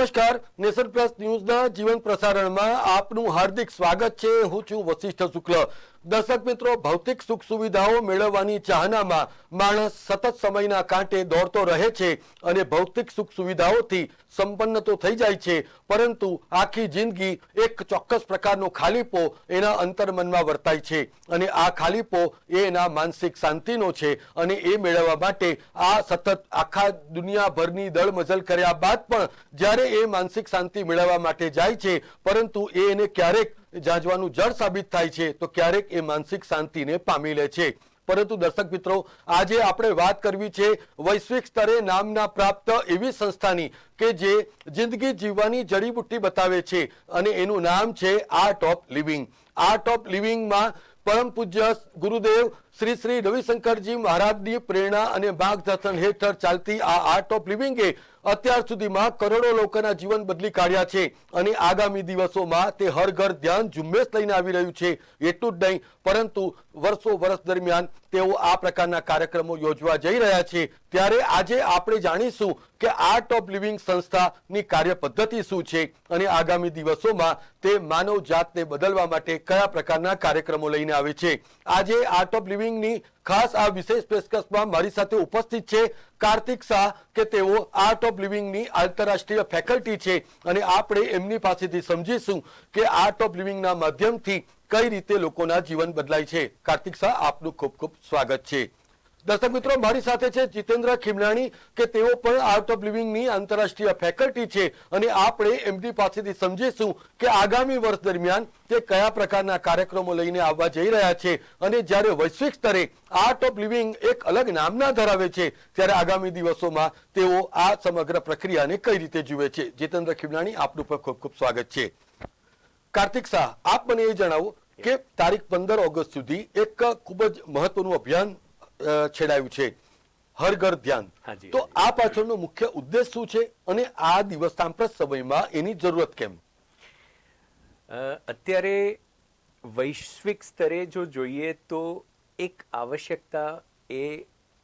નમસ્કાર, nation plus ન્યૂઝના જીવન પ્રસારણમાં આપનું હાર્દિક સ્વાગત છે. હું છું વશિષ્ઠ શુક્લ. દર્શક મિત્રો, ભૌતિક સુખ સુવિધાઓ મેળવવાની ચાહનામાં માણસ સતત સમયના કાંટે દોડતો રહે છે અને ભૌતિક સુખ સુવિધાઓથી સંપન્ન તો થઈ જાય છે, પરંતુ આખી જિંદગી એક ચોક્કસ પ્રકારનો ખાલીપો એના અંતર્મનમાં વર્તાય છે અને આ ખાલીપો એ એના માનસિક શાંતિનો છે. અને એ મેળવવા માટે આ સતત આખા દુનિયાભરની દળમજલ કર્યા બાદ પણ જ્યારે એ માનસિક શાંતિ મેળવવા માટે જાય છે, પરંતુ એ એને ક્યારેક જાજવાનું જળ સાબિત થાય છે તો ક્યારેક એ માનસિક શાંતિને પામી લે છે. પરંતુ દર્શક મિત્રો, આજે આપણે વાત કરવી છે વૈશ્વિક સ્તરે નામના પ્રાપ્ત એવી સંસ્થાની કે જે જિંદગી જીવવાની જડીબુટ્ટી બતાવે છે અને એનું નામ છે art of living. Art of લિવિંગમાં પરમ પૂજ્ય ગુરુદેવ શ્રી શ્રી રવિશંકરજી મહારાજની પ્રેરણા અને માર્ગદર્શન હેઠળ ચાલતી આ આર્ટ ઓફ લિવિંગે અત્યાર સુધીમાં કરોડો લોકોના જીવન બદલી કાઢ્યા છે અને આગામી દિવસોમાં તે હર ઘર ધ્યાન ઝુંબેશ લઈને આવી રહ્યું છે. એટલું જ નહીં, પરંતુ વર્ષ દરમિયાન તેઓ આ પ્રકારના કાર્યક્રમો યોજવા જઈ રહ્યા છે. ત્યારે આજે આપણે જાણીશું કે આર્ટ ઓફ લિવિંગ સંસ્થાની કાર્ય પદ્ધતિ શું છે અને આગામી દિવસોમાં તે માનવ જાતને બદલવા માટે કયા પ્રકારના કાર્યક્રમો લઈને આવે છે. આજે આર્ટ ઓફ લિવિંગની ખાસ આ વિશેષ પેશકશમાં મારી સાથે ઉપસ્થિત છે કાર્તિક શાહ, કે તેઓ આર્ટ ઓફ લિવિંગની આંતરરાષ્ટ્રીય ફેકલ્ટી છે અને આપણે એમની પાસેથી સમજીશું કે આર્ટ ઓફ લિવિંગના માધ્યમથી કઈ રીતે લોકોના જીવન બદલાય છે. કાર્તિક શાહ, આપનું ખૂબ ખૂબ સ્વાગત છે. દર્શક મિત્રો, મારી સાથે છે જીતેન્દ્ર ખીમનાણી, કે તેઓ પણ આર્ટ ઓફ લિવિંગની આંતરરાષ્ટ્રીય ફેકલ્ટી છે અને આપણે એમની પાસેથી સમજીશું કે આગામી વર્ષ દરમિયાન તે કયા પ્રકારના કાર્યક્રમો લઈને આવવા જઈ રહ્યા છે અને જ્યારે વૈશ્વિક સ્તરે આર્ટ ઓફ લિવિંગ એક અલગ નામના ધરાવે છે ત્યારે આગામી દિવસોમાં તેઓ આ સમગ્ર પ્રક્રિયાને કઈ રીતે જુએ છે. જીતેન્દ્ર ખીમનાણી, આપનું પણ ખૂબ ખૂબ સ્વાગત છે. કાર્તિક શાહ, આપ મને એ જણાવો કે તારીખ 15 ઓગસ્ટ સુધી એક ખૂબ જ મહત્વનું અભિયાન છેડાયું છે, હર ઘર ધ્યાન. તો આ પાછળનો મુખ્ય ઉદ્દેશ શું છે અને આ દિવસ સાંપ્રત સમયમાં એની જરૂરત કેમ? અત્યારે વૈશ્વિક સ્તરે જો જોઈએ તો એક આવશ્યકતા એ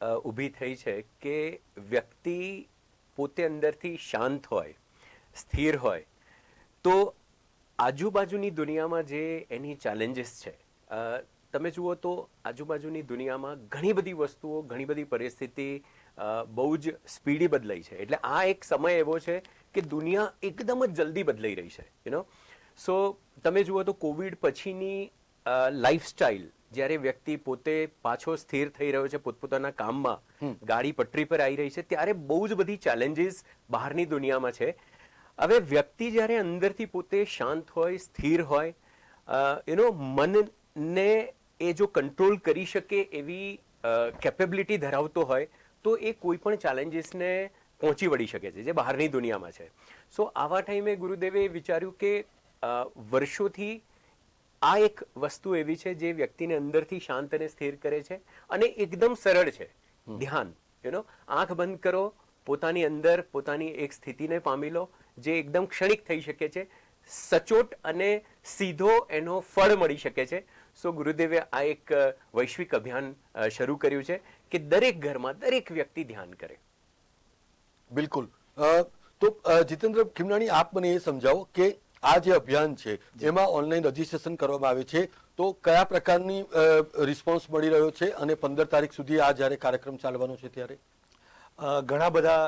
ઊભી થઈ છે કે વ્યક્તિ પોતે અંદરથી શાંત હોય, સ્થિર હોય, તો આજુબાજુની દુનિયામાં જે એની ચેલેન્જીસ છે, તમે જુઓ તો આજુબાજુની દુનિયામાં ઘણી બધી વસ્તુઓ, ઘણી બધી પરિસ્થિતિ બહુ જ સ્પીડી બદલાઈ છે. એટલે આ એક સમય એવો છે કે દુનિયા એકદમ જ જલ્દી બદલાઈ રહી છે. સો તમે જુઓ તો કોવિડ પછીની લાઈફસ્ટાઈલ, જ્યારે વ્યક્તિ પોતે પાછો સ્થિર થઈ રહ્યો છે પોતપોતાના કામમાં, ગાડી પટરી પર આવી રહી છે, ત્યારે બહુ જ બધી ચેલેન્જીસ બહારની દુનિયામાં છે. હવે વ્યક્તિ જ્યારે અંદરથી પોતે શાંત હોય, સ્થિર હોય, મનને એ જો કંટ્રોલ કરી શકે એવી કેપેબિલિટી ધરાવતો હોય તો એ કોઈ પણ ચેલેન્જીસને પહોંચી વળી શકે છે જે બહારની દુનિયામાં છે. સો આવા ટાઈમે ગુરુદેવે વિચાર્યું કે વર્ષોથી આ એક વસ્તુ એવી છે જે વ્યક્તિને અંદરથી શાંત અને સ્થિર કરે છે અને એકદમ સરળ છે. ધ્યાન, આંખ બંધ કરો, પોતાની અંદર પોતાની એક સ્થિતિને પામી લો જે એકદમ ક્ષણિક થઈ શકે છે, સચોટ અને સીધો એનો ફળ મળી શકે છે. સો ગુરુદેવે આ એક વૈશ્વિક અભિયાન શરૂ કર્યું છે કે દરેક ઘરમાં દરેક વ્યક્તિ ધ્યાન કરે. બિલકુલ. તો જીતેન્દ્ર ખીમનાણી, આપ મને એ સમજાવો કે આ જે અભિયાન છે એમાં ઓનલાઈન રજીસ્ટ્રેશન કરવામાં આવે છે, તો કયા પ્રકારની રિસ્પોન્સ મળી રહ્યો છે અને 15 તારીખ સુધી આ જ્યારે કાર્યક્રમ ચાલવાનો છે ત્યારે? ઘણા બધા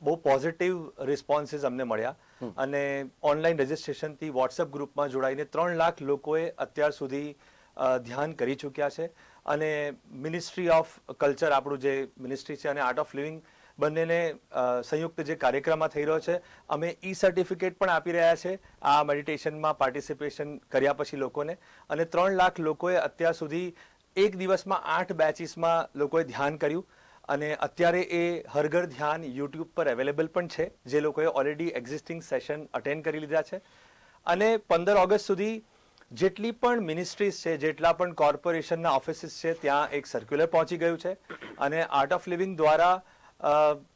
બહુ પોઝિટિવ રિસ્પોન્સીસ અમને મળ્યા અને ઓનલાઈન રજીસ્ટ્રેશનથી વોટ્સએપ ગ્રુપમાં જોડાઈને 3 લાખ લોકોએ અત્યાર સુધી ધ્યાન કરી ચૂક્યા છે. અને મિનિસ્ટ્રી ઓફ કલ્ચર, આપણું જે મિનિસ્ટ્રી છે, અને આર્ટ ઓફ લિવિંગ બંનેને સંયુક્ત જે કાર્યક્રમમાં થઈ રહ્યો છે, અમે ઈ સર્ટિફિકેટ પણ આપી રહ્યા છે આ મેડિટેશનમાં પાર્ટિસિપેશન કર્યા પછી લોકોને. અને 3 લાખ લોકોએ અત્યાર સુધી એક દિવસમાં 8 બેચીસમાં લોકોએ ધ્યાન કર્યું. અને અત્યારે એ હર ઘર ધ્યાન યુટ્યુબ પર અવેલેબલ પણ છે, જે લોકોએ ઓલરેડી એક્ઝિસ્ટિંગ સેશન અટેન્ડ કરી લીધા છે. અને 15 ઓગસ્ટ સુધી જેટલી પણ મિનિસ્ટ્રીઝ છે, જેટલા પણ કોર્પોરેશનના ઓફિસીસ છે, ત્યાં એક સર્ક્યુલર પહોંચી ગયું છે. અને આર્ટ ઓફ લિવિંગ દ્વારા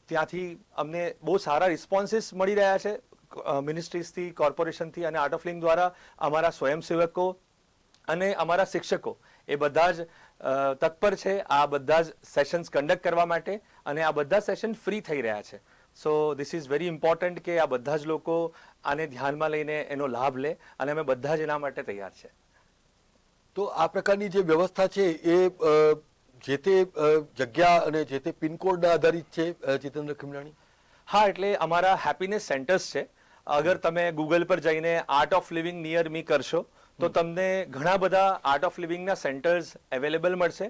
ત્યાંથી અમને બહુ સારા રિસ્પોન્સીસ મળી રહ્યા છે મિનિસ્ટ્રીઝથી, કોર્પોરેશનથી. અને આર્ટ ઓફ લિવિંગ દ્વારા અમારા સ્વયંસેવકો અને અમારા શિક્ષકો એ બધા જ તત્પર છે આ બધા જ સેશન્સ કન્ડક્ટ કરવા માટે. અને આ બધા સેશન ફ્રી થઈ રહ્યા છે. So this is very important કે આ બધા જ લોકો આને ધ્યાનમાં લઈને એનો લાભ લે, અને અમે બધા જ એના માટે તૈયાર છે. તો આ પ્રકારની જે વ્યવસ્થા છે એ જે તે જગ્યા અને જે તે પિનકોડના આધારિત છે, જીતેન્દ્ર ખીમલાણી? હા, એટલે અમારા હેપીનેસ સેન્ટર્સ છે. અગર તમે ગૂગલ પર જઈને આર્ટ ઓફ લિવિંગ નિયર મી કરશો તો તમને ઘણા બધા આર્ટ ઓફ લિવિંગના સેન્ટર્સ અવેલેબલ મળશે.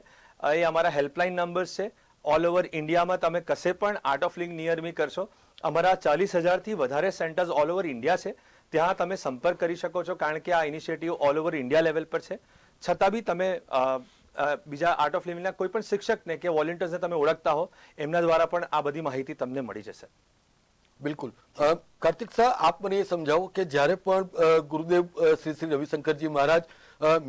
એ અમારા હેલ્પલાઇન નંબર્સ છે. ઓલ ઓવર ઇન્ડિયામાં તમે કશે પણ આર્ટ ઓફ લિવિંગ નિયર મી કરશો, અમારા 40,000થી વધારે સેન્ટર્સ ઓલ ઓવર ઇન્ડિયા છે, ત્યાં તમે સંપર્ક કરી શકો છો. કારણ કે આ initiative all over India level પર છે. છતાં બી તમે બીજા આર્ટ ઓફ લિવિંગના કોઈ પણ શિક્ષકને કે વોલેન્ટિયર્સને તમે ઓળખતા હો, એમના દ્વારા પણ આ બધી માહિતી તમને મળી જશે. બિલકુલ. કાર્તિક શાહ, આપ મને એ સમજાવો કે જ્યારે પણ ગુરુદેવ શ્રી શ્રી રવિશંકરજી મહારાજ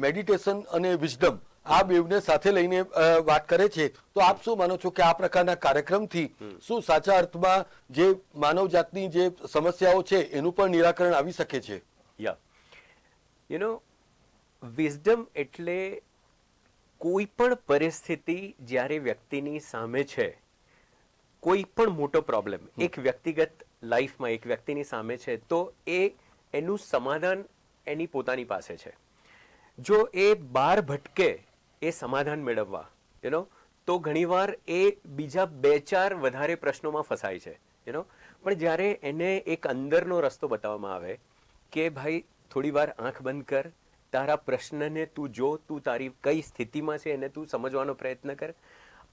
મેડિટેશન અને વિઝડમ આ બેવને સાથે લઈને વાત કરે છે, તો આપ શું માનો છો કે આ પ્રકારના કાર્યક્રમથી શું સાચા અર્થમાં જે માનવ જાતની જે સમસ્યાઓ છે એનું પણ નિરાકરણ આવી શકે છે? વિઝડમ એટલે કોઈ પણ પરિસ્થિતિ જ્યારે વ્યક્તિની સામે છે, કોઈ પણ મોટો પ્રોબ્લેમ એક વ્યક્તિગત લાઈફમાં એક વ્યક્તિની સામે છે, તો એનું સમાધાન એની પોતાની પાસે છે. જો એ બહાર ભટકે એ સમાધાન મેળવવા તો ઘણીવાર એ બીજા 2-4 વધારે પ્રશ્નોમાં ફસાય છે. પણ જ્યારે એને એક અંદરનો રસ્તો બતાવવામાં આવે કે ભાઈ થોડી વાર આંખ બંધ કર, તારા પ્રશ્નને તું જો, તું તારી કઈ સ્થિતિમાં છે એને તું સમજવાનો પ્રયત્ન કર,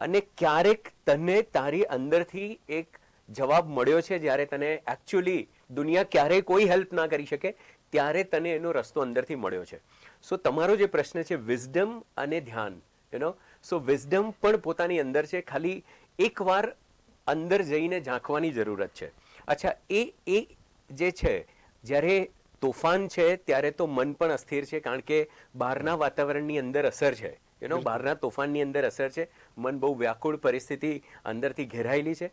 અને ક્યારેક તને તારી અંદરથી એક જવાબ મળ્યો છે, જ્યારે તને એકચ્યુઅલી દુનિયા ક્યારેય કોઈ હેલ્પ ના કરી શકે, ત્યારે તને એનો રસ્તો અંદરથી મળ્યો છે. સો તમારો જે પ્રશ્ન છે વિઝડમ અને ધ્યાન, સો વિઝડમ પણ પોતાની અંદર છે, ખાલી એકવાર અંદર જઈને ઝાંખવાની જરૂરત છે. અચ્છા, એ જે છે, જ્યારે તોફાન છે ત્યારે તો મન પણ અસ્થિર છે, કારણ કે બહારના વાતાવરણની અંદર અસર છે, બહારના તોફાનની અંદર અસર છે, મન બહુ વ્યાકુળ પરિસ્થિતિ અંદરથી ઘેરાયેલી છે.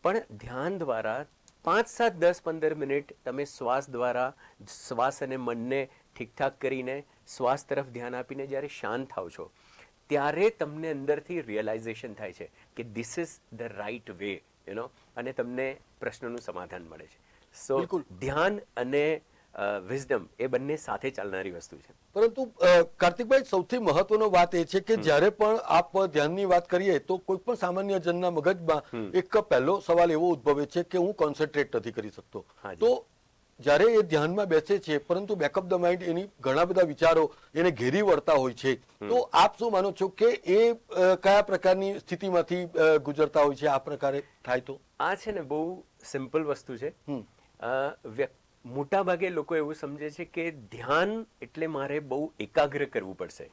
પણ ધ્યાન દ્વારા 5, 7, 10, 15 મિનિટ તમે શ્વાસ દ્વારા શ્વાસ અને મનને ઠીકઠાક કરીને શ્વાસ તરફ ધ્યાન આપીને જ્યારે શાંત થાવ છો, ત્યારે તમને અંદરથી રિયલાઇઝેશન થાય છે કે this is the right way, અને તમને પ્રશ્નનું સમાધાન મળે છે. સો ધ્યાન અને વિઝડમ એ બંને સાથે ચાલનારી વસ્તુ છે. પરંતુ કાર્તિકભાઈ, સૌથી મહત્વનો વાત એ છે કે જ્યારે પણ આપ ધ્યાનની વાત કરીએ તો કોઈ પણ સામાન્ય જનના મગજમાં એક પહેલો સવાલ એવો ઉદ્ભવે છે કે હું કોન્સન્ટ્રેટ નથી કરી શકતો. તો જ્યારે એ ધ્યાનમાં બેસે છે, પરંતુ બેકઅપ ધ માઇન્ડ એની ઘણા બધા વિચારો એને ઘેરી વળતા હોય છે, તો આપ શું માનો છો કે એ કયા પ્રકારની સ્થિતિમાંથી ગુજરતા હોય છે? આ પ્રકારે થાય તો આ છે ને બહુ સિમ્પલ વસ્તુ છે. મોટા ભાગે લોકો એવું સમજે છે કે ધ્યાન એટલે મારે બહુ એકાગ્ર કરવું પડશે,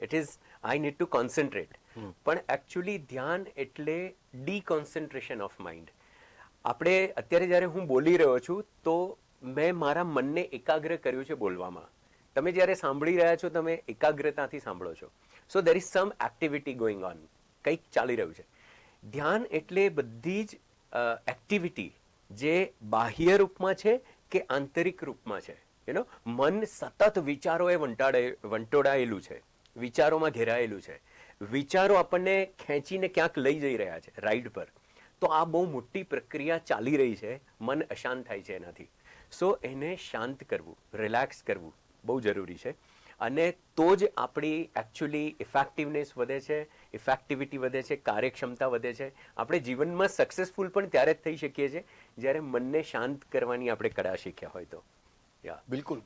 it is I need to concentrate. પણ એકચ્યુઅલી ધ્યાન એટલે ડીકોન્સન્ટ્રેશન ઓફ માઇન્ડ. આપણે અત્યારે જ્યારે હું બોલી રહ્યો છું તો મેં મારા મનને એકાગ્ર કર્યું છે બોલવામાં. તમે જ્યારે સાંભળી રહ્યા છો, તમે એકાગ્રતાથી સાંભળો છો. So there is some activity going on, કંઈક ચાલી રહ્યું છે. ધ્યાન એટલે બધી જ એક્ટિવિટી જે બાહ્ય રૂપમાં છે કે આંતરિક રૂપમાં છે. મન સતત વિચારોએ વંટોળાયેલું છે, વિચારોમાં ઘેરાયેલું છે, વિચારો આપણને ખેંચીને ક્યાંક લઈ જઈ રહ્યા છે રાઈડ પર. તો આ બહુ મોટી પ્રક્રિયા ચાલી રહી છે, મન અશાંત થાય છે એનાથી. સો એને શાંત કરવું, રિલેક્સ કરવું બહુ જરૂરી છે, અને તો જ આપણી એકચ્યુઅલી ઇફેક્ટિવનેસ વધે છે, ઇફેક્ટિવિટી વધે છે, કાર્યક્ષમતા વધે છે. આપણે જીવનમાં સક્સેસફુલ પણ ત્યારે જ થઈ શકીએ છીએ જ્યારે મનને શાંત કરવાની આપણે કળા શીખ્યા હોય તો. બિલકુલ,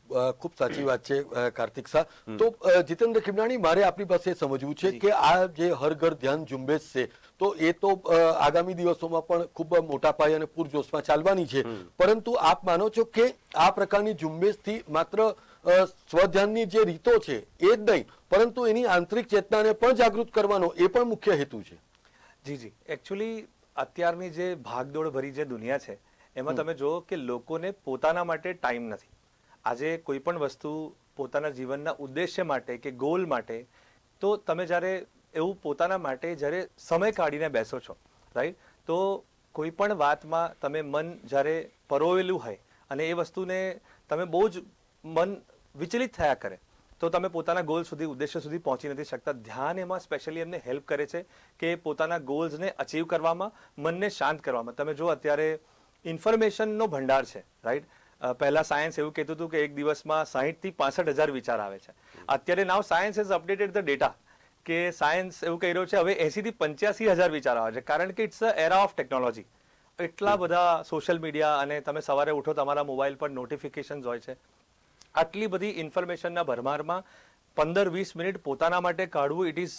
ખૂબ સાચી વાત છે કાર્તિક શાહ. તો જીતેન્દ્ર ખીમલાણી, મારે આપની પાસે સમજવું છે કે આ જે હર ઘર ધ્યાન ઝુંબેશ છે, તો એ તો આગામી દિવસોમાં પણ ખૂબ મોટા પાયે અને પૂરજોશમાં ચાલવાની છે, પરંતુ આપ માનો છો કે આ પ્રકારની ઝુંબેશથી માત્ર સ્વધ્યાનની જે રીતો છે એ જ નહીં, પરંતુ એની આંતરિક ચેતનાને પણ જાગૃત કરવાનો એ પણ મુખ્ય હેતુ છે? જી, એકચ્યુઅલી અત્યારની જે ભાગદોડ ભરી જે દુનિયા છે એમાં તમે જુઓ કે લોકોને પોતાના માટે ટાઈમ નથી. આજે કોઈ પણ વસ્તુ પોતાના જીવનના ઉદ્દેશ્ય માટે કે ગોલ માટે, તો તમે જ્યારે એવું પોતાના માટે જ્યારે સમય કાઢીને બેસો છો, રાઈટ, તો કોઈ પણ વાતમાં તમે મન જ્યારે પરોવેલું હોય અને એ વસ્તુને તમે બહુ જ મન વિચલિત થયા કરે, તો તમે પોતાના ગોલ સુધી, ઉદ્દેશ્ય સુધી પહોંચી નથી શકતા. ધ્યાન એમાં સ્પેશિયલી એમને હેલ્પ કરે છે કે પોતાના ગોલ્સને અચીવ કરવામાં, મનને શાંત કરવામાં. તમે જો અત્યારે ઇન્ફોર્મેશનનો ભંડાર છે, રાઈટ? પહેલા સાયન્સ એવું કહેતું હતું કે એક દિવસમાં 60 થી 65,000 વિચાર આવે છે. અત્યારે now science has updated the data કે સાયન્સ એવું કહી રહ્યો છે હવે 80 થી 85,000 વિચાર આવે છે, કારણ કે it's a era of technology. એટલા બધા સોશિયલ મીડિયા, અને તમે સવારે ઉઠો તમારા મોબાઈલ પર નોટિફિકેશન્સ હોય છે. આટલી બધી ઇન્ફોર્મેશનના ભરમારમાં 15-20 મિનિટ પોતાના માટે કાઢવું, ઇટ ઇઝ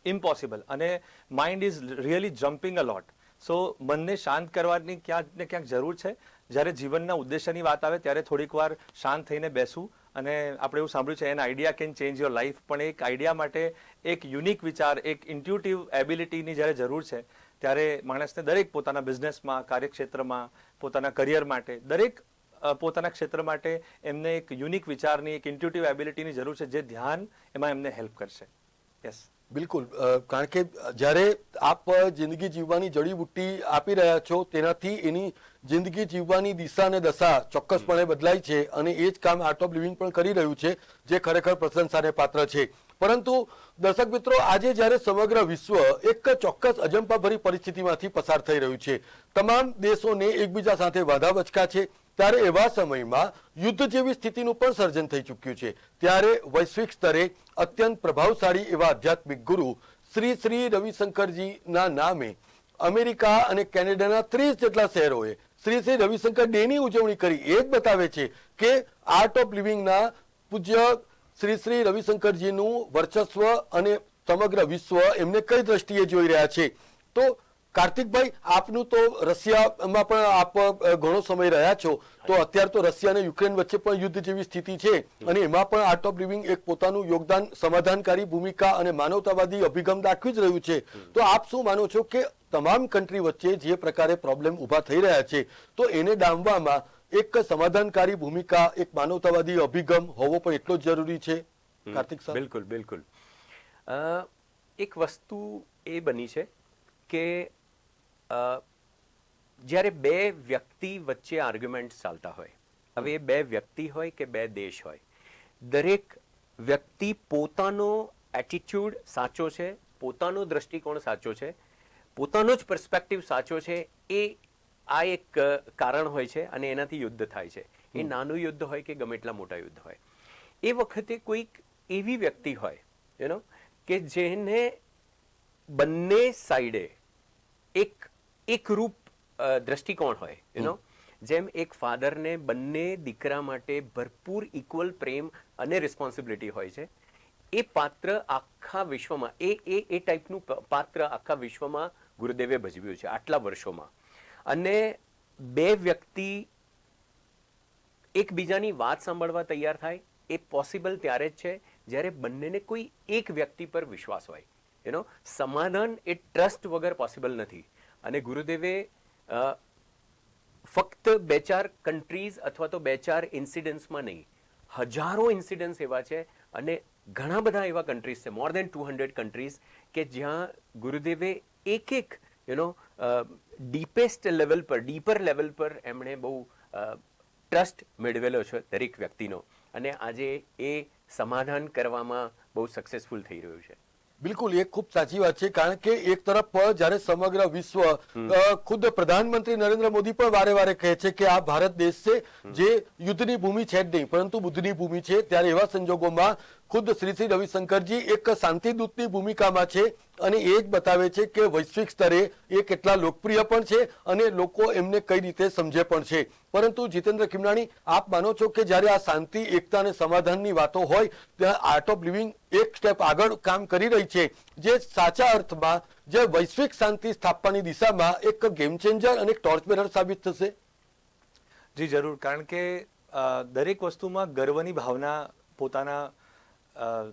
ઇમ્પોસિબલ, અને માઇન્ડ ઇઝ રિયલી જમ્પિંગ અ લોટ. સો મનને શાંત કરવાની ક્યાંક ને ક્યાંક જરૂર છે. જ્યારે જીવનના ઉદ્દેશ્યની વાત આવે ત્યારે થોડીક વાર શાંત થઈને બેસવું. અને આપણે એવું સાંભળ્યું છે an idea can change your life, પણ એક આઈડિયા માટે એક યુનિક વિચાર, એક ઇન્ટ્યુટિવ એબિલિટીની જ્યારે જરૂર છે ત્યારે માણસને દરેક પોતાના બિઝનેસમાં, કાર્યક્ષેત્રમાં, પોતાના કરિયર માટે, દરેક પોતાના ક્ષેત્ર માટે એમને એક યુનિક વિચારની, એક ઇન્ટ્યુટિવ એબિલિટીની જરૂર છે, જે ધ્યાન એમાં એમને હેલ્પ કરશે. યસ, બિલકુલ. કારણ કે જ્યારે આપ જિંદગી જીવવાની જડીબુટ્ટી આપી રહ્યા છો, તેનાથી એની જિંદગી જીવવાની દિશા અને દશા ચોક્કસપણે બદલાય છે, અને એ જ કામ આર્ટ ઓફ લિવિંગ પણ કરી રહ્યું છે, જે ખરેખર પ્રશંસાને પાત્ર છે. પરંતુ દર્શક મિત્રો, આજે જ્યારે સમગ્ર વિશ્વ એક ચોક્કસ અજંપાભરી પરિસ્થિતિમાંથી પસાર થઈ રહ્યું છે, તમામ દેશોને એકબીજા સાથે વાધાવચકા છે, ત્યારે એવા સમયમાં યુદ્ધ જેવી સ્થિતિનું પણ સર્જન થઈ ચૂક્યું છે. ત્યારે વૈશ્વિક સ્તરે અત્યંત પ્રભાવશાળી એવા આધ્યાત્મિક ગુરુ શ્રી શ્રી રવિશંકરજીના નામે અમેરિકા અને કેનેડાના 30 જેટલા શહેરોએ શ્રી શ્રી રવિશંકર ડેની ઉજવણી કરી. એ જ બતાવે છે કે આર્ટ ઓફ લિવિંગના પૂજ્ય શ્રી શ્રી રવિશંકરજીનું વર્ચસ્વ અને સમગ્ર વિશ્વ એમને કઈ દ્રષ્ટિએ જોઈ રહ્યા છે. તો કાર્તિકભાઈ, આપનું તો રશિયામાં પણ આપ ઘણો સમય રહ્યા છો, તો અત્યારે તો રશિયા અને યુક્રેન વચ્ચે પણ યુદ્ધ જેવી સ્થિતિ છે, અને એમાં પણ આર્ટ ઓફ લિવિંગ એક પોતાનું યોગદાન, સમાધાનકારી ભૂમિકા અને માનવતાવાદી અભિગમ દાખવી જ રહ્યું છે. તો આપ શું માનો છો કે તમામ કન્ટ્રી વચ્ચે જે પ્રકારે પ્રોબ્લેમ ઊભા થઈ રહ્યા છે, તો એને ડામવામાં એક સમાધાનકારી ભૂમિકા, એક માનવતાવાદી અભિગમ હોવો પણ એટલો જ જરૂરી છે? કાર્તિક સાહેબ. બિલકુલ બિલકુલ. એક વસ્તુ એ બની છે કે જ્યારે બે વ્યક્તિ વચ્ચે આર્ગ્યુમેન્ટ ચાલતા હોય, હવે એ બે વ્યક્તિ હોય કે બે દેશ હોય, દરેક વ્યક્તિ પોતાનો એટીટ્યુડ સાચો છે, પોતાનો દ્રષ્ટિકોણ સાચો છે, પોતાનો જ પર્સપેક્ટિવ સાચો છે, એ આ એક કારણ હોય છે, અને એનાથી યુદ્ધ થાય છે. એ નાનું યુદ્ધ હોય કે ગમે એટલા મોટા યુદ્ધ હોય, એ વખતે કોઈક એવી વ્યક્તિ હોય કે જેને બંને સાઈડે એક રૂપ દ્રષ્ટિકોણ હોય. જેમ એક ફાધરને બંને દીકરા માટે ભરપૂર ઇક્વલ પ્રેમ અને રિસ્પોન્સિબિલિટી હોય છે, એ પાત્ર આખા વિશ્વમાં, એ ટાઈપનું પાત્ર આખા વિશ્વમાં ગુરુદેવે ભજવ્યું છે આટલા વર્ષોમાં. અને બે વ્યક્તિ એકબીજાની વાત સાંભળવા તૈયાર થાય, એ પોસિબલ ત્યારે જ છે જ્યારે બંનેને કોઈ એક વ્યક્તિ પર વિશ્વાસ હોય. સમાધાન એ ટ્રસ્ટ વગર પોસિબલ નથી. અને ગુરુદેવે ફક્ત 2-4 કન્ટ્રીઝ અથવા તો 2-4 ઇન્સિડન્ટ્સમાં નહીં, હજારો ઇન્સિડન્ટ્સ એવા છે, અને ઘણા બધા એવા કન્ટ્રીઝ છે, મોર દેન 200 કન્ટ્રીઝ, કે જ્યાં ગુરુદેવે એક ડીપેસ્ટ લેવલ પર, ડીપર લેવલ પર એમણે બહુ ટ્રસ્ટ મેળવેલો છે દરેક વ્યક્તિનો, અને આજે એ સમાધાન કરવામાં બહુ સક્સેસફુલ થઈ રહ્યું છે. બિલકુલ, એ ખૂબ સાચી વાત છે. કારણ કે એક તરફ જ્યારે સમગ્ર વિશ્વ, ખુદ પ્રધાનમંત્રી નરેન્દ્ર મોદી પણ વારે વારે કહે છે કે આ ભારત દેશ છે જે યુદ્ધની ભૂમિ છે જ નહીં પરંતુ બુદ્ધની ભૂમિ છે, ત્યારે એવા સંજોગોમાં ખુદ શ્રી શ્રી રવિશંકરજી એક શાંતિદૂતની ભૂમિકામાં છે, અને એ જ બતાવે છે કે વૈશ્વિક સ્તરે એ કેટલા લોકપ્રિય પણ છે અને લોકો એમને કઈ રીતે સમજે પણ છે. પરંતુ જીતેન્દ્ર ખીમનાણી, આપ માનો છો કે જ્યારે આ શાંતિ, એકતા અને સમાધાનની વાતો હોય, ત્યાં આર્ટ ઓફ લિવિંગ એક સ્ટેપ આગળ કામ કરી રહી છે, જે સાચા અર્થમાં જે વૈશ્વિક શાંતિ સ્થાપવાની દિશામાં એક ગેમ ચેન્જર અને એક ટોર્ચ બેરર સાબિત થશે? જી જરૂર, કારણ કે દરેક વસ્તુમાં ગર્વની ભાવના, પોતાના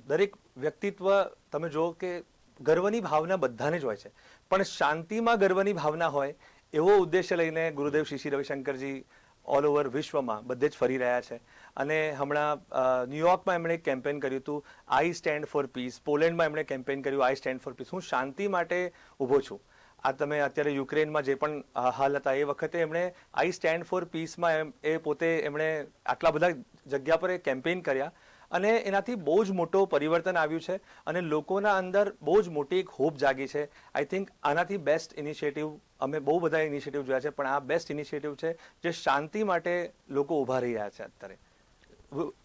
દરેક વ્યક્તિત્વ, તમે જુઓ કે ગર્વની ભાવના બધાને જ હોય છે, પણ શાંતિમાં ગર્વની ભાવના હોય એવો ઉદ્દેશ્ય લઈને ગુરુદેવ શ્રી શ્રી રવિશંકરજી ઓલ ઓવર વિશ્વમાં બધે જ ફરી રહ્યા છે. અને હમણાં ન્યુયોર્કમાં એમણે એક કેમ્પેન કર્યું હતું, આઈ સ્ટેન્ડ ફોર પીસ. પોલેન્ડમાં એમણે કેમ્પેન કર્યું, આઈ સ્ટેન્ડ ફોર પીસ. હું શાંતિ માટે ઊભો છું. આ તમે અત્યારે યુક્રેનમાં જે પણ હાલ હતા, એ વખતે એમણે આઈ સ્ટેન્ડ ફોર પીસમાં એ પોતે એમણે આટલા બધા જગ્યા પર કેમ્પેન કર્યા, અને એનાથી બહુ જ મોટો પરિવર્તન આવ્યું છે અને લોકોના અંદર બહુ જ મોટી એક હોપ જાગી છે. આઈ થિંક આનાથી બેસ્ટ ઇનિશિયેટિવ અમે બહુ બધા ઇનિશિયેટિવ જોયા છે, પણ આ બેસ્ટ ઇનિશિયેટિવ છે જે શાંતિ માટે લોકો ઊભા રહી રહ્યા છે. અત્યારે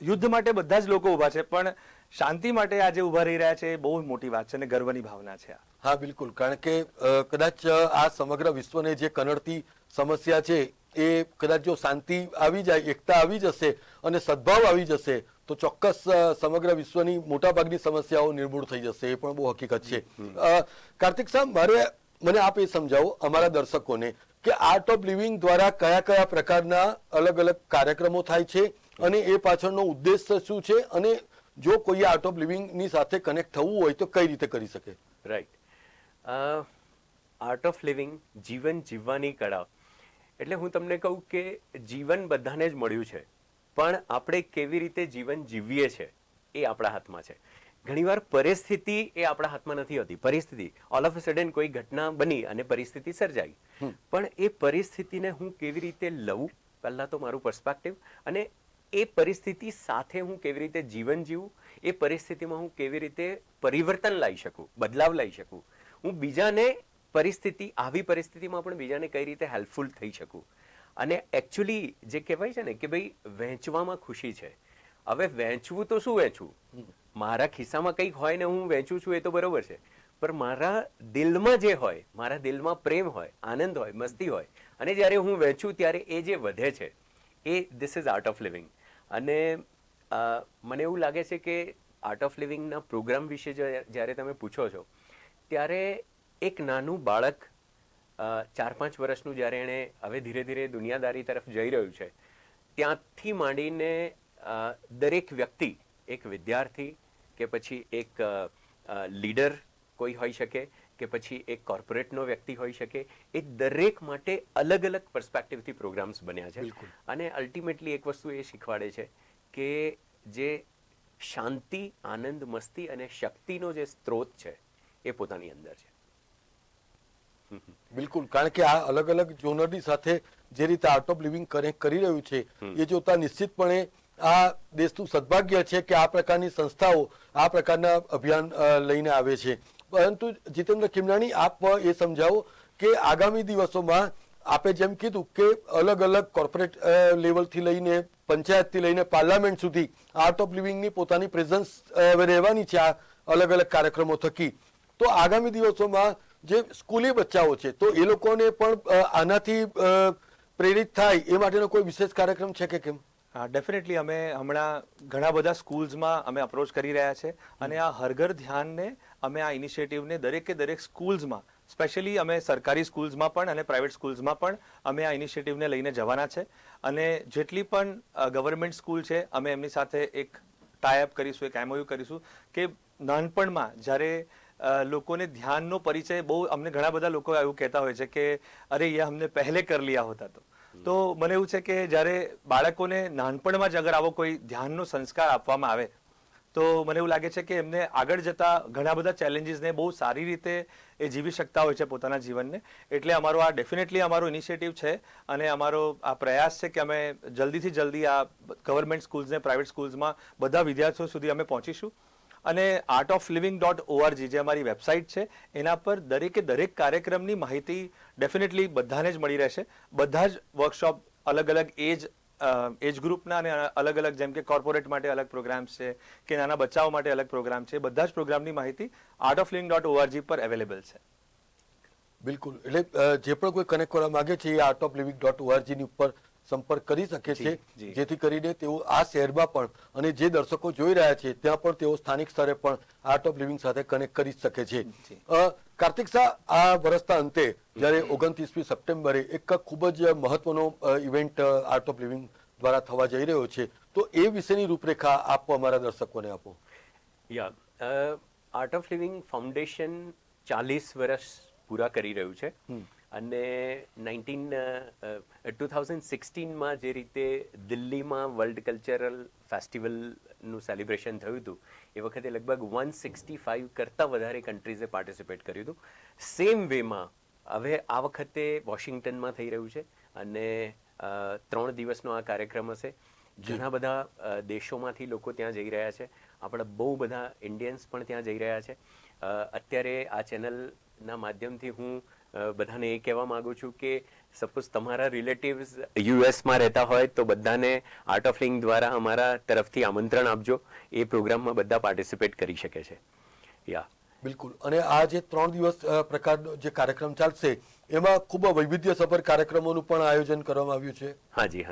યુદ્ધ માટે બધા જ લોકો ઊભા છે, પણ શાંતિ માટે આજે ઊભા રહી રહ્યા છે એ બહુ મોટી વાત છે અને ગર્વની ભાવના છે. હા બિલકુલ, કારણ કે કદાચ આ સમગ્ર વિશ્વને જે કનડતી સમસ્યા છે એ કદાચ જો શાંતિ આવી જાય, એકતા આવી જશે અને સદભાવ આવી જશે તો ચોક્કસ સમગ્ર વિશ્વની મોટાભાગની સમસ્યાઓ નિર્મૂળ થઈ જશે. એ પણ બહુ હકીકત છે. કાર્તિક સાહેબ, મને આપ એ સમજાવો અમારા દર્શકોને કે આર્ટ ઓફ લિવિંગ દ્વારા કયા કયા પ્રકારના અલગ અલગ કાર્યક્રમો થાય છે અને એ પાછળનો ઉદ્દેશ શું છે, અને જો કોઈ આર્ટ ઓફ લિવિંગની સાથે કનેક્ટ થવું હોય તો કઈ રીતે કરી શકે? રાઈટ. આર્ટ ઓફ લિવિંગ, જીવન જીવવાની કળા. એટલે હું તમને કહું કે જીવન બધાને જ મળ્યું છે, પણ આપણે કેવી રીતે જીવન જીવીએ છે એ આપણા હાથમાં છે. ઘણીવાર પરિસ્થિતિ એ આપણા હાથમાં નથી હોતી. પરિસ્થિતિ ઓલ ઓફ અ સડન કોઈ ઘટના બની અને પરિસ્થિતિ સર્જાઈ, પણ એ પરિસ્થિતિને હું કેવી રીતે લઉં, પહેલા તો મારું પર્સપેક્ટિવ, અને એ પરિસ્થિતિ સાથે હું કેવી રીતે જીવન જીવું, એ પરિસ્થિતિમાં હું કેવી રીતે પરિવર્તન લાવી શકું, બદલાવ લાવી શકું, હું બીજાને આવી પરિસ્થિતિમાં પણ બીજાને કઈ રીતે હેલ્પફુલ થઈ શકું. અને એકચ્યુઅલી જે કહેવાય છે ને કે ભાઈ વહેંચવામાં ખુશી છે. હવે વહેંચવું તો શું વહેંચવું? મારા ખિસ્સામાં કંઈક હોય ને હું વહેંચું છું એ તો બરોબર છે, પણ મારા દિલમાં જે હોય, મારા દિલમાં પ્રેમ હોય, આનંદ હોય, મસ્તી હોય, અને જ્યારે હું વહેંચું ત્યારે એ જે વધે છે એ this is art of living. અને મને એવું લાગે છે કે આર્ટ ઓફ લિવિંગના પ્રોગ્રામ વિશે જ્યારે તમે પૂછો છો ત્યારે એક નાનું બાળક 4-5 વર્ષનું જ્યારે એણે હવે ધીરે ધીરે દુનિયાદારી તરફ જઈ રહ્યું છે, ત્યાંથી માંડીને દરેક વ્યક્તિ, એક વિદ્યાર્થી કે પછી એક લીડર કોઈ હોઈ શકે કે પછી એક કોર્પોરેટનો વ્યક્તિ હોઈ શકે, એ દરેક માટે અલગ અલગ પર્સપેક્ટિવથી પ્રોગ્રામ્સ બન્યા છે. અને અલ્ટિમેટલી એક વસ્તુ એ શીખવાડે છે કે જે શાંતિ, આનંદ, મસ્તી અને શક્તિનો જે સ્ત્રોત છે એ પોતાની અંદર છે. બિલકુલ, કારણ કે આ અલગ અલગ જોનરની સાથે જે રીતે આર્ટ ઓફ લિવિંગ કનેક્ટ કરી રહ્યું છે એ જોતા નિશ્ચિતપણે આ દેશનું સદભાગ્ય છે કે આ પ્રકારની સંસ્થાઓ આ પ્રકારના અભિયાન લઈને આવે છે. પરંતુ જીતેન્દ્ર ખીમનાણી, આપ એ સમજાવો કે આગામી દિવસોમાં આપે જેમ કીધું કે અલગ અલગ કોર્પોરેટ લેવલથી લઈને પંચાયતથી લઈને પાર્લામેન્ટ સુધી આર્ટ ઓફ લિવિંગની પોતાની પ્રેઝન્સ રહેવાની છે આ અલગ અલગ કાર્યક્રમો થકી. તો આગામી દિવસોમાં જે સ્કૂલી બચ્ચાઓ છે તો એ લોકોને પણ આનાથી પ્રેરિત થાય એ માટેનો કોઈ વિશેષ કાર્યક્રમ છે કે કેમ? હા, ડેફિનેટલી અમે હમણાં ઘણા બધા સ્કૂલ્સમાં અમે અપ્રોચ કરી રહ્યા છે અને આ હરઘર ધ્યાનને અમે આ ઇનિશિયેટિવને દરેકે દરેક સ્કૂલ્સમાં, સ્પેશિયલી અમે સરકારી સ્કૂલ્સમાં પણ અને પ્રાઇવેટ સ્કૂલ્સમાં પણ અમે આ ઇનિશિયેટિવને લઈને જવાના છે. અને જેટલી પણ ગવર્મેન્ટ સ્કૂલ છે અમે એમની સાથે એક ટાઈઅપ કરીશું, એક MOU કરીશું કે નાનપણમાં જ્યારે લોકોને ધ્યાનનો પરિચય બહુ, અમને ઘણા બધા લોકો એવું કહેતા હોય છે કે અરે યે હમને પહેલે કર લિયા હોતા. તો મને એવું છે કે જ્યારે બાળકોને નાનપણમાં જ અગર આવો કોઈ ધ્યાનનો સંસ્કાર આપવામાં આવે તો મને એવું લાગે છે કે એમને આગળ જતા ઘણા બધા ચેલેન્જીસને બહુ સારી રીતે એ જીવી શકતા હોય છે પોતાના જીવનને. એટલે અમારો આ ડેફિનેટલી અમારો ઇનિશિયેટિવ છે અને અમારો આ પ્રયાસ છે કે અમે જલ્દીથી જલ્દી આ ગવર્મેન્ટ સ્કૂલ્સને પ્રાઇવેટ સ્કૂલ્સમાં બધા વિદ્યાર્થીઓ સુધી અમે પહોંચીશું. અને artofliving.org જે અમારી વેબસાઇટ છે એના પર દરેકે દરેક કાર્યક્રમની માહિતી ડેફિનેટલી બધાને જ મળી રહેશે. બધા જ વર્કશોપ અલગ અલગ એજ ગ્રુપના અને અલગ અલગ, જેમ કે કોર્પોરેટ માટે અલગ પ્રોગ્રામ્સ છે કે નાના બચ્ચાઓ માટે અલગ પ્રોગ્રામ છે, બધા જ પ્રોગ્રામની માહિતી artofliving.org પર અવેલેબલ છે. બિલકુલ, એટલે જે પણ કોઈ કનેક્ટ કરવા માંગે છે એ artofliving.org ની ઉપર સંપર્ક કરી શકે છે, જેથી કરીને તેઓ આ શહેરમાં પણ અને જે દર્શકો જોઈ રહ્યા છે ત્યાં પણ તેઓ સ્થાનિક સ્તરે પણ આર્ટ ઓફ લિવિંગ સાથે કનેક્ટ કરી શકે છે. કાર્તિક શાહ, આ વર્ષના અંતે જ્યારે 29મી સપ્ટેમ્બરે એક ખૂબ જ મહત્વનો ઇવેન્ટ આર્ટ ઓફ લિવિંગ દ્વારા થવા જઈ રહ્યો છે, તો એ વિશેની રૂપરેખા આપ અમારા દર્શકોને આપો. આર્ટ ઓફ લિવિંગ ફાઉન્ડેશન 40 વર્ષ પૂરા કરી રહ્યું છે અને 2016માં જે રીતે દિલ્હીમાં વર્લ્ડ કલ્ચરલ ફેસ્ટિવલનું સેલિબ્રેશન થયું હતું એ વખતે લગભગ 165 કરતાં વધારે કન્ટ્રીઝે પાર્ટિસિપેટ કર્યું હતું. સેમ વેમાં હવે આ વખતે વોશિંગ્ટનમાં થઈ રહ્યું છે અને 3 દિવસનો આ કાર્યક્રમ હશે. ઘણા બધા દેશોમાંથી લોકો ત્યાં જઈ રહ્યા છે. આપણા બહુ બધા ઇન્ડિયન્સ પણ ત્યાં જઈ રહ્યા છે. અત્યારે આ ચેનલના માધ્યમથી હું બધાને એ કહેવા માંગુ છું કે સપોઝ તમારા રિલેટિવ્સ યુએસમાં રહેતા હોય તો બધાને આર્ટ ઓફ લિંક દ્વારા અમારા તરફથી આમંત્રણ આપજો. એ પ્રોગ્રામમાં બધા પાર્ટિસિપેટ કરી શકે છે. યા બિલકુલ. અને આ જે 3 દિવસ પ્રકારનો જે કાર્યક્રમ ચાલશે એમાં ખૂબ વૈવિધ્યસભર કાર્યક્રમોનું પણ આયોજન કરવામાં આવ્યું છે. હાજી.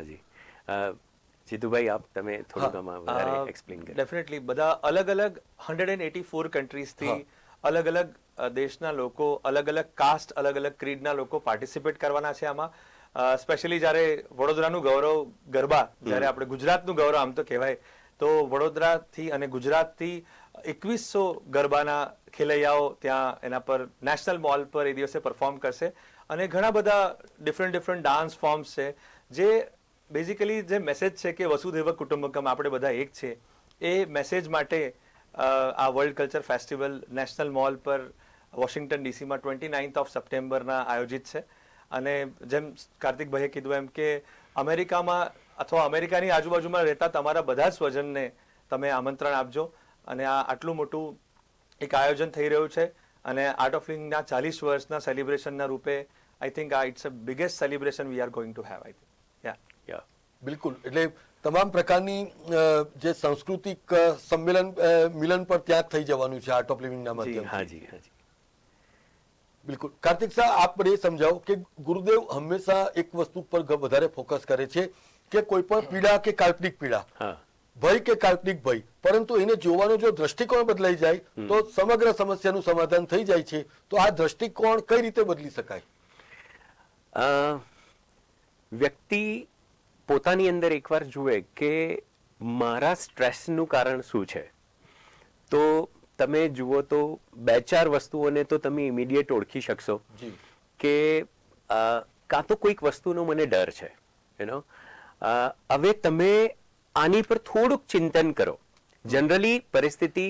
જીતુભાઈ, આપ તમે થોડુંક આમાં વધારે એક્સપ્લેન કરો. ડેફિનેટલી બધા અલગ અલગ 184 કન્ટ્રીઝથી અલગ અલગ દેશના લોકો, અલગ અલગ કાસ્ટ, અલગ અલગ ક્રીડના લોકો પાર્ટિસિપેટ કરવાના છે આમાં. સ્પેશિયલી જ્યારે વડોદરાનું ગૌરવ ગરબા, જ્યારે આપણે ગુજરાતનું ગૌરવ આમ તો કહેવાય, તો વડોદરાથી અને ગુજરાતથી 2100 ગરબાના ખેલૈયાઓ ત્યાં એના પર નેશનલ મોલ પર એ દિવસે પરફોર્મ કરશે. અને ઘણા બધા ડિફરન્ટ ડાન્સ ફોર્મ્સ છે જે બેઝિકલી જે મેસેજ છે કે વસુધૈવ કુટુંબકમ, આપણે બધા એક છે, એ મેસેજ માટે આ world culture festival national mall પર વોશિંગ્ટન ડીસીમાં 29th ઓફ સપ્ટેમ્બરના આયોજિત છે. અને જેમ કાર્તિકભાઈએ કીધું એમ કે અમેરિકામાં અથવા અમેરિકાની આજુબાજુમાં રહેતા તમારા બધા સ્વજનને તમે આમંત્રણ આપજો. અને આ આટલું મોટું એક આયોજન થઈ રહ્યું છે અને આર્ટ ઓફ લિંકના 40 વર્ષના સેલિબ્રેશનના રૂપે I think it's a biggest celebration we are going to have. I think yeah બિલકુલ. એટલે તમામ પ્રકારની જે સાંસ્કૃતિક મિલન પર ત્યાં જ થઈ જવાનું છે આર્ટ ઓફ લિવિંગના માધ્યમથી. હાજી. બિલકુલ. કાર્તિક સાહેબ, આપ મને એ સમજાવો કે ગુરુદેવ હંમેશા એક વસ્તુ પર વધારે ફોકસ કરે છે કે કોઈ પણ પીડા કે કાલ્પનિક પીડા, ભય કે કાલ્પનિક ભય, પરંતુ એને જોવાનો જો દ્રષ્ટિકોણ બદલાઈ જાય તો સમગ્ર સમસ્યાનું સમાધાન થઈ જાય છે. તો આ દ્રષ્ટિકોણ કઈ રીતે બદલી શકાય? વ્યક્તિ પોતાની અંદર એકવાર જુએ કે મારા સ્ટ્રેસનું કારણ શું છે. તો તમે જુઓ તો 2-4 વસ્તુઓને તો તમે ઇમિડિયેટ ઓળખી શકશો કે કાં તો કોઈક વસ્તુનો મને ડર છે. હવે તમે આની પર થોડુંક ચિંતન કરો. જનરલી પરિસ્થિતિ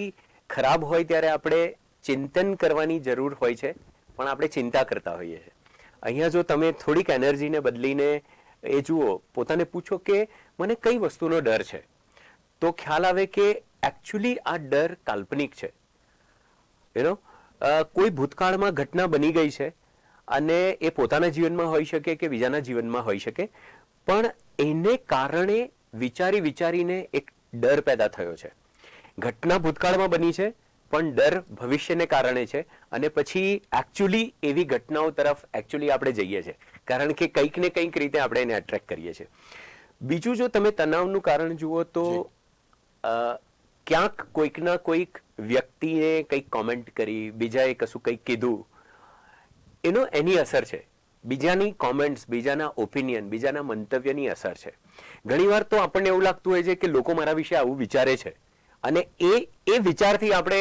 ખરાબ હોય ત્યારે આપણે ચિંતન કરવાની જરૂર હોય છે, પણ આપણે ચિંતા કરતા હોઈએ છીએ. અહીંયા જો તમે થોડીક એનર્જીને બદલીને એ જુઓ, પોતાને પૂછો કે મને કઈ વસ્તુનો ડર છે, તો ખ્યાલ આવે કે એકચ્યુઅલી આ ડર કાલ્પનિક છે. કોઈ ભૂતકાળમાં ઘટના બની ગઈ છે અને એ પોતાના જીવનમાં હોઈ શકે કે બીજાના જીવનમાં હોઈ શકે, પણ એને કારણે વિચારીને એક ડર પેદા થયો છે. ઘટના ભૂતકાળમાં બની છે પણ ડર ભવિષ્યને કારણે છે. અને પછી એકચ્યુઅલી એવી ઘટનાઓ તરફ એકચ્યુઅલી આપણે જઈએ છીએ કારણ કે કંઈક ને કંઈક રીતે આપણે એને એટ્રેક્ટ કરીએ છીએ. બીજું, જો તમે તણાવનું કારણ જુઓ તો ક્યાંક કોઈકના કોઈક વ્યક્તિએ કંઈક કોમેન્ટ કરી, બીજાએ કશું કંઈક કીધું, એની અસર છે. બીજાની કોમેન્ટ્સ, બીજાના ઓપિનિયન, બીજાના મંતવ્યની અસર છે. ઘણીવાર તો આપણને એવું લાગતું હોય છે કે લોકો મારા વિશે આવું વિચારે છે અને એ વિચારથી આપણે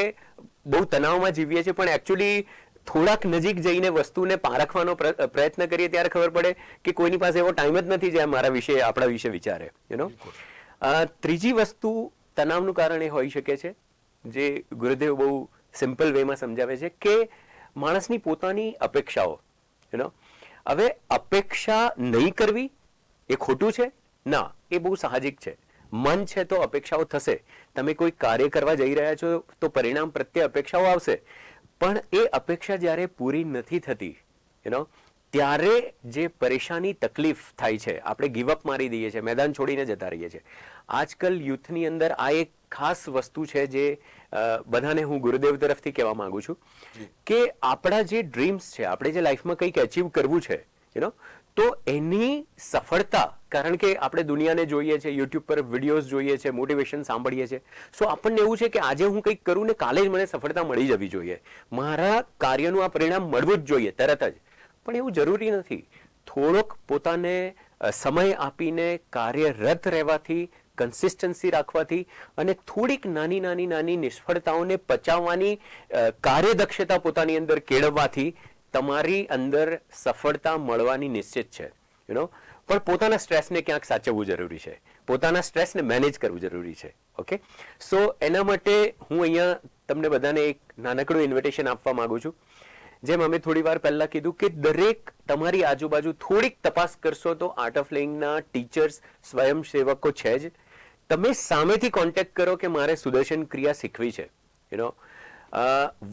બહુ તણાવમાં જીવીએ છીએ, પણ એકચ્યુઅલી થોડાક નજીક જઈને વસ્તુને પારખવાનો પ્રયત્ન કરીએ ત્યારે ખબર પડે કે કોઈની પાસે એવો ટાઈમ જ નથી જે મારા વિશે, આપણા વિશે વિચારે. ત્રીજી વસ્તુ તણાવનું કારણ એ હોઈ શકે છે, જે ગુરુદેવ બહુ સિમ્પલ વેમાં સમજાવે છે કે માણસની પોતાની અપેક્ષાઓ. હવે અપેક્ષા નહીં કરવી એ ખોટું છે? ના, એ બહુ સાહજિક છે. મન છે તો અપેક્ષાઓ થશે. તમે કોઈ કાર્ય કરવા જઈ રહ્યા છો તો પરિણામ પ્રત્યે અપેક્ષાઓ આવશે, પણ એ અપેક્ષા જ્યારે પૂરી નથી થતી ત્યારે જે પરેશાની, તકલીફ થાય છે, આપણે ગીવઅપ મારી દઈએ છીએ, મેદાન છોડીને જતા રહીએ છીએ. આજકાલ યુથની અંદર આ એક ખાસ વસ્તુ છે જે બધાને હું ગુરુદેવ તરફથી કહેવા માંગુ છું કે આપણા જે ડ્રીમ્સ છે, આપણે જે લાઈફમાં કંઈક અચીવ કરવું છે, તો એની સફળતા, કારણ કે આપણે દુનિયાને જોઈએ છે, યુટ્યુબ પર વિડીયોઝ જોઈએ છે, મોટિવેશન સાંભળીએ છીએ, સો આપણને એવું છે કે આજે હું કંઈક કરું ને કાલે જ મને સફળતા મળી જવી જોઈએ, મારા કાર્યનું આ પરિણામ મળવું જ જોઈએ તરત જ. પણ એવું જરૂરી નથી. થોડોક પોતાને સમય આપીને કાર્યરત રહેવાથી, કન્સિસ્ટન્સી રાખવાથી અને થોડીક નાની નિષ્ફળતાઓને પચાવવાની કાર્યદક્ષતા પોતાની અંદર કેળવવાથી તમારી અંદર સફળતા મળવાની નિશ્ચિત છે. પણ પોતાના સ્ટ્રેસને ક્યાંક સાચવવું જરૂરી છે, પોતાના સ્ટ્રેસને મેનેજ કરવું જરૂરી છે. ઓકે, સો એના માટે હું અહીંયા તમને બધાને એક નાનકડું ઇન્વિટેશન આપવા માંગુ છું. જેમ અમે થોડી વાર પહેલા કીધું કે દરેક તમારી આજુબાજુ થોડીક તપાસ કરશો તો આર્ટ ઓફ લિવિંગના ટીચર્સ, સ્વયંસેવકો છે જ. તમે સામેથી કોન્ટેક્ટ કરો કે મારે સુદર્શન ક્રિયા શીખવી છે, યુ નો,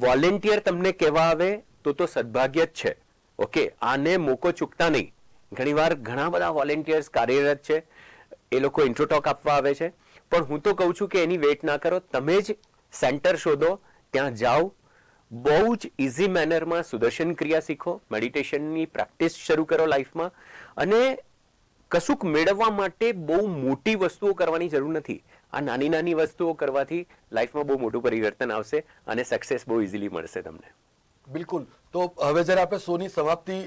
વોલેન્ટિયર તમને કહેવા આવે તો સદભાગ્ય જ છે. ઓકે, આને મોકો ચૂકતા નહીં. ઘણીવાર ઘણા બધા વોલેન્ટિયર્સ કાર્યરત છે, એ લોકો ઇન્ટ્રોટોક આપવા આવે છે, પણ હું તો કહું છું કે એની વેઇટ ના કરો, તમે જ સેન્ટર શોધો, ત્યાં જાઓ, બહુ જ ઇઝી મેનરમાં સુદર્શન ક્રિયા શીખો, મેડિટેશનની પ્રેક્ટિસ શરૂ કરો લાઈફમાં, અને કશુંક મેળવવા માટે બહુ મોટી વસ્તુઓ કરવાની જરૂર નથી. આ નાની નાની વસ્તુઓ કરવાથી લાઈફમાં બહુ મોટું પરિવર્તન આવશે અને સક્સેસ બહુ ઇઝીલી મળશે તમને. બિલકુલ. તો હવે જ્યારે આપણે શોની સમાપ્તિ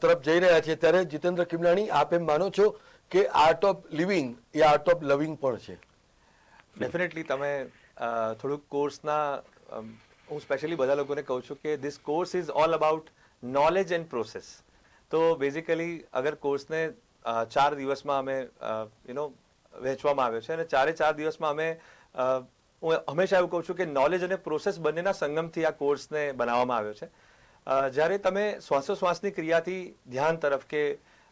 તરફ જઈ રહ્યા છીએ ત્યારે જીતેન્દ્ર ખીમલાણી, આપ એમ માનો છો કે art of living A art of લવિંગ પણ છે? ડેફિનેટલી. તમે થોડુંક કોર્સના, હું સ્પેશિયલી બધા લોકોને કહું છું કે this course is all about knowledge and process. તો બેઝિકલી અગર કોર્સને 4 દિવસમાં અમે વહેંચવામાં આવ્યો છે, અને 4 દિવસમાં અમે, હું હંમેશા એવું કહું છું કે નોલેજ અને પ્રોસેસ બંનેના સંગમથી આ કોર્સને બનાવવામાં આવ્યો છે. જ્યારે તમે શ્વાસોશ્વાસની ક્રિયાથી ધ્યાન તરફ કે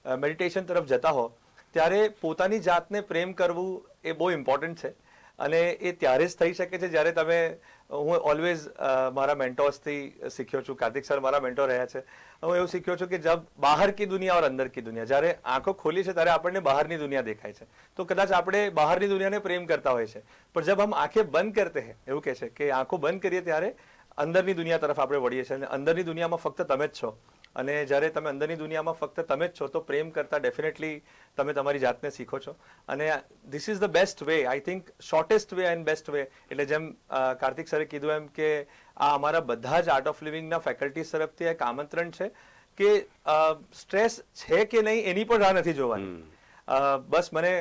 મેડિટેશન તરફ જતા હો, ત્યારે પોતાની જાતને પ્રેમ કરવું એ બહુ ઇમ્પોર્ટન્ટ છે. અને એ ત્યારે જ થઈ શકે છે જ્યારે તમે, હું ઓલવેઝ મારા મેન્ટોર્સથી શીખ્યો છું, કાર્તિક સર મારા મેન્ટોર રહ્યા છે, હું એવું શીખ્યો છું કે જબ બહાર કી દુનિયા ઓર અંદર કી દુનિયા, જ્યારે આંખો ખોલી છે ત્યારે આપણને બહારની દુનિયા દેખાય છે, તો કદાચ આપણે બહારની દુનિયાને પ્રેમ કરતા હોય છે, પણ જબ હમ આંખે બંધ કરતે હૈ, એવું કહે છે કે આંખો બંધ કરીએ ત્યારે અંદરની દુનિયા તરફ આપણે વળીએ છીએ, અને અંદરની દુનિયામાં ફક્ત તમે જ છો. અને જ્યારે તમે અંદરની દુનિયામાં ફક્ત તમે જ છો, તો પ્રેમ કરતા ડેફિનેટલી તમે તમારી જાતને શીખો છો. અને this is the best way, I think shortest way and best way. એટલે જેમ કાર્તિક સરે કીધું એમ કે આ અમારા બધા જ આર્ટ ઓફ લિવિંગના ફેકલ્ટીઝ તરફથી એક આમંત્રણ છે કે સ્ટ્રેસ છે કે નહીં એની પણ રાહ નથી જોવાની. બસ મને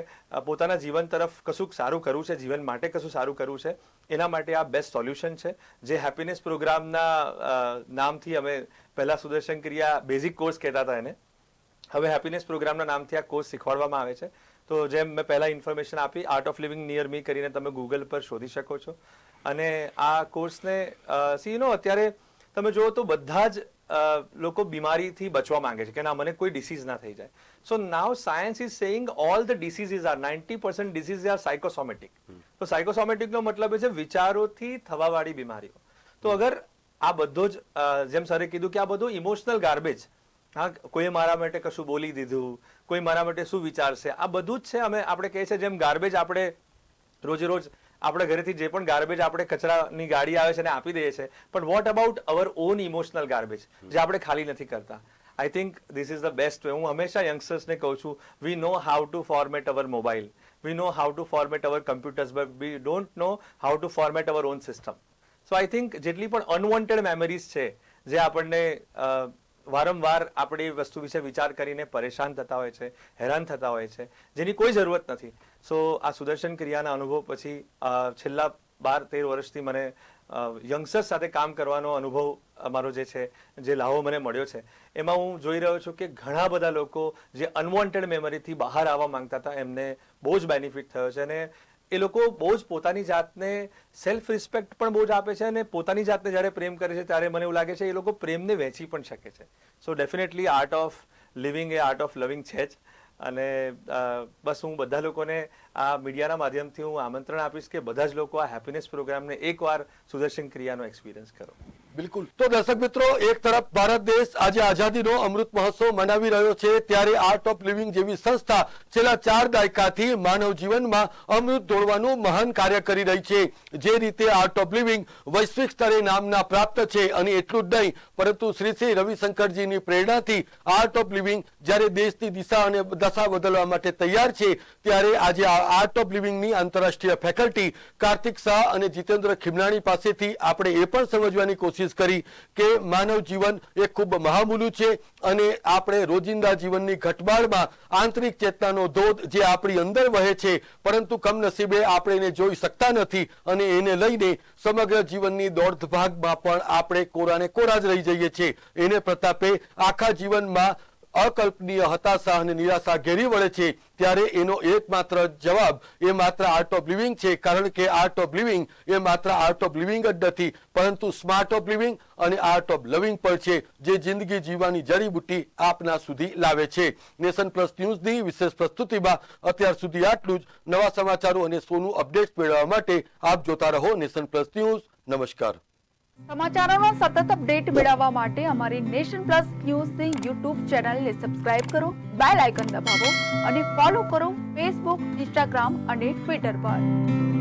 પોતાના જીવન તરફ કશું સારું કરવું છે, જીવન માટે કશું સારું કરવું છે, એના માટે આ બેસ્ટ સોલ્યુશન છે. જે હેપીનેસ પ્રોગ્રામના નામથી અમે પહેલા સુદર્શન ક્રિયા બેઝિક કોર્સ કહેતા હતા એને, હવે હેપીનેસ પ્રોગ્રામના નામથી આ કોર્સ શીખવાડવામાં આવે છે. તો જેમ મેં પહેલા ઇન્ફોર્મેશન આપી, આર્ટ ઓફ લિવિંગ નિયર મી કરીને તમે ગૂગલ પર શોધી શકો છો. અને આ કોર્સને અત્યારે તમે જુઓ તો બધા જ લોકો બીમારીથી બચવા માંગે છે કે ના, મને કોઈ ડિસીઝ ના થઈ જાય. So now science is saying all the diseases are 90% disease are psychosomatic. તો સાયકોસોમેટિકનો મતલબ એ છે વિચારોથી થવાવાળી બીમારીઓ. તો અગર આ બધો જ, જેમ સરે કીધું કે આ બધું ઇમોશનલ ગાર્બેજ, હા, કોઈએ મારા માટે કશું બોલી દીધું, કોઈ મારા માટે શું વિચારશે, આ બધું જ છે. આપણે કહીએ છીએ જેમ ગાર્બેજ આપણે રોજે રોજ આપણે ઘરેથી જે પણ ગાર્બેજ આપણે કચરાની ગાડી આવે છે એને આપી દઈએ છીએ, પણ what about our own emotional garbage, જે આપણે ખાલી નથી કરતા. I think this is the best way. હું હંમેશા યંગસ્ટર્સને કહું છું, we know how to format our mobile, we know how to format our computers, but we don't know how to format our own system. So I think જેટલી પણ unwanted memories છે, જે આપણને વારંવાર આપણે એ વસ્તુ વિશે વિચાર કરીને પરેશાન થતા હોય છે, હેરાન થતા હોય છે, જેની કોઈ જરૂરત નથી. સો આ સુદર્શન ક્રિયાના અનુભવ પછી છેલ્લા 12-13 વર્ષથી મને યંગસ્ટર્સ સાથે કામ કરવાનો અનુભવ અમારો જે છે, જે લાહો મને મળ્યો છે, એમાં હું જોઈ રહ્યો છું કે ઘણા બધા લોકો જે અનવોન્ટેડ મેમરીથી બહાર આવવા માંગતા હતા, એમને બહુ જ બેનિફિટ થયો છે. અને એ લોકો બહુ જ પોતાની જાતને સેલ્ફ રિસ્પેક્ટ પણ બહુ જ આપે છે, અને પોતાની જાતને જ્યારે પ્રેમ કરે છે ત્યારે મને એવું લાગે છે એ લોકો પ્રેમને વહેંચી પણ શકે છે. સો definitely art of living A art of લવિંગ છે જ. અને બસ હું બધા લોકોને આ મીડિયાના માધ્યમથી હું આમંત્રણ આપીશ કે બધા જ લોકો આ હેપીનેસ પ્રોગ્રામને એકવાર સુદર્શન ક્રિયાનો એક્સપિરિયન્સ કરો. બિલકુલ. તો દર્શક મિત્રો, એક તરફ ભારત દેશ આજે આઝાદીનો અમૃત મહોત્સવ મનાવી રહ્યો છે, ત્યારે આર્ટ ઓફ લિવિંગ જેવી સંસ્થા છેલ્લા 4 દાયકાથી માનવ જીવનમાં અમૃત દોડવાનું મહાન કાર્ય કરી રહી છે. જે રીતે આર્ટ ઓફ લિવિંગ વૈશ્વિક સ્તરે નામના પ્રાપ્ત છે, અને એટલું જ નહીં પરંતુ શ્રી શ્રી રવિશંકરજીની પ્રેરણાથી આર્ટ ઓફ લિવિંગ જ્યારે દેશની દિશા અને દશા બદલવા માટે તૈયાર છે, ત્યારે આજે આર્ટ ઓફ લિવિંગની આંતરરાષ્ટ્રીય ફેકલ્ટી કાર્તિક શાહ અને જીતેન્દ્ર ખીમલાણી પાસેથી આપણે એ પણ સમજવાની કોશિશ કરી કે માનવ જીવન એ ખૂબ મહામૂલ્ય છે, અને આપણે રોજિંદા જીવનની ઘટમાળમાં આંતરિક ચેતનાનો ધોધ જે આપણી અંદર વહે છે, પરંતુ કમનસીબે આપણે એને જોઈ શકતા નથી, અને એને લઈને સમગ્ર જીવનની દોડભાગમાં પણ આપણે કોરાને કોરા જ રહી જઈએ છીએ. એને પ્રતાપે આખા જીવનમાં અકલ્પનીય હતાશા અને નિરાશા ઘેરી વળે છે ત્યારે એનો એકમાત્ર જવાબ એ માત્ર આર્ટ ઓફ લિવિંગ છે, કારણ કે આર્ટ ઓફ લિવિંગ એ માત્ર આર્ટ ઓફ લિવિંગ જ નથી, પરંતુ સ્માર્ટ ઓફ લિવિંગ અને આર્ટ ઓફ લવિંગ પણ છે, જે જિંદગી જીવવાની જડીબુટ્ટી આપના સુધી લાવે છે. નેશન પ્લસ ન્યૂઝની વિશેષ પ્રસ્તુતિમાં અત્યાર સુધી આટલું જ. નવા સમાચારો અને શોનું અપડેટ મેળવવા માટે આપ જોતા રહો નેશન પ્લસ ન્યૂઝ. નમસ્કાર. સમાચારોનો સતત અપડેટ મેળવવા માટે અમારી નેશન પ્લસ ન્યૂઝની યુટ્યુબ ચેનલને સબસ્ક્રાઇબ કરો, બેલ આઇકન દબાવો અને ફોલો કરો ફેસબુક, ઇન્સ્ટાગ્રામ અને ટ્વિટર પર.